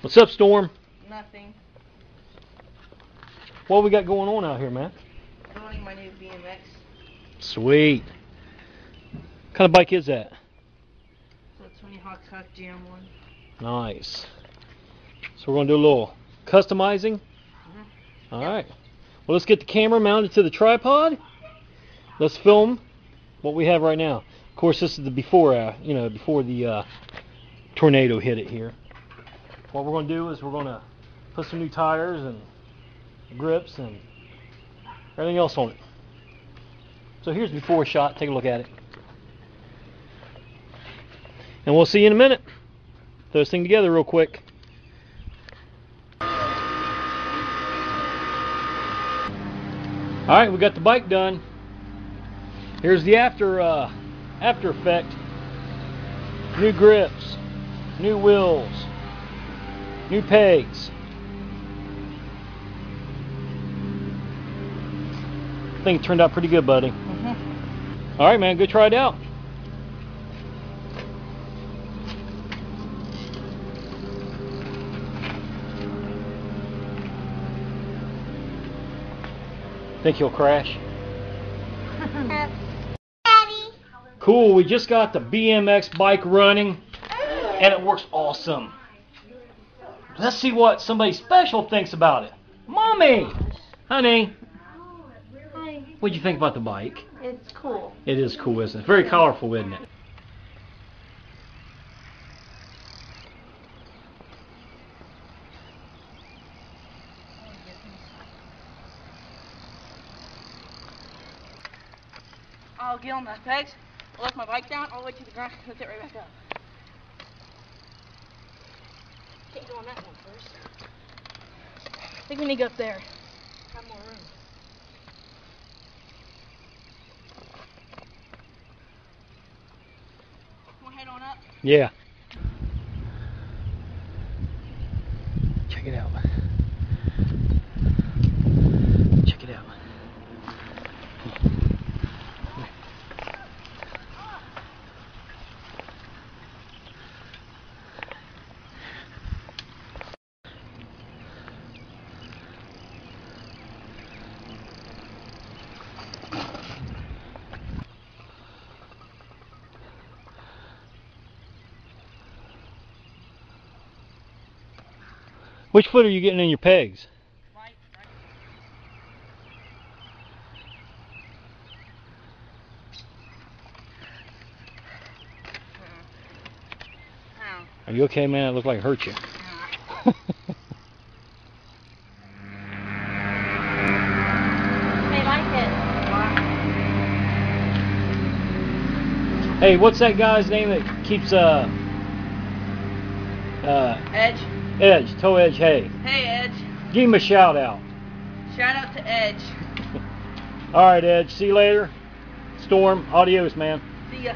What's up, Storm? Nothing. What we got going on out here, man? Loading my new BMX. Sweet. What kind of bike is that? So it's Tony Hawk Jam one. Nice. So we're going to do a little customizing? All right. Well, let's get the camera mounted to the tripod. Let's film what we have right now. Of course, this is the before, before the tornado hit it here. What we're going to do is we're going to put some new tires and grips and everything else on it. So here's the before shot. Take a look at it. And we'll see you in a minute. Throw this thing together real quick. Alright, we got the bike done. Here's the after effect. New grips, new wheels, new pegs. I think it turned out pretty good, buddy. Alright, man, go try it out. Think he'll crash? Cool, we just got the BMX bike running and it works awesome. Let's see what somebody special thinks about it. Mommy! Honey! Hi. What'd you think about the bike? It's cool. It is cool, isn't it? Very colorful, isn't it? I'll get on the pegs, lift my bike down all the way to the ground, lift it right back up. Can't go on that one first. I think we need to go up there. Have more room. Want to head on up? Yeah. Check it out. Check it out. Which foot are you getting in your pegs? Right. Are you okay, man? It looked like it hurt you. They like it. Hey, what's that guy's name that keeps Edge. Edge, Toe Edge, hey. Hey, Edge. Give him a shout out. Shout out to Edge. Alright, Edge, see you later. Storm, adios, man. See ya.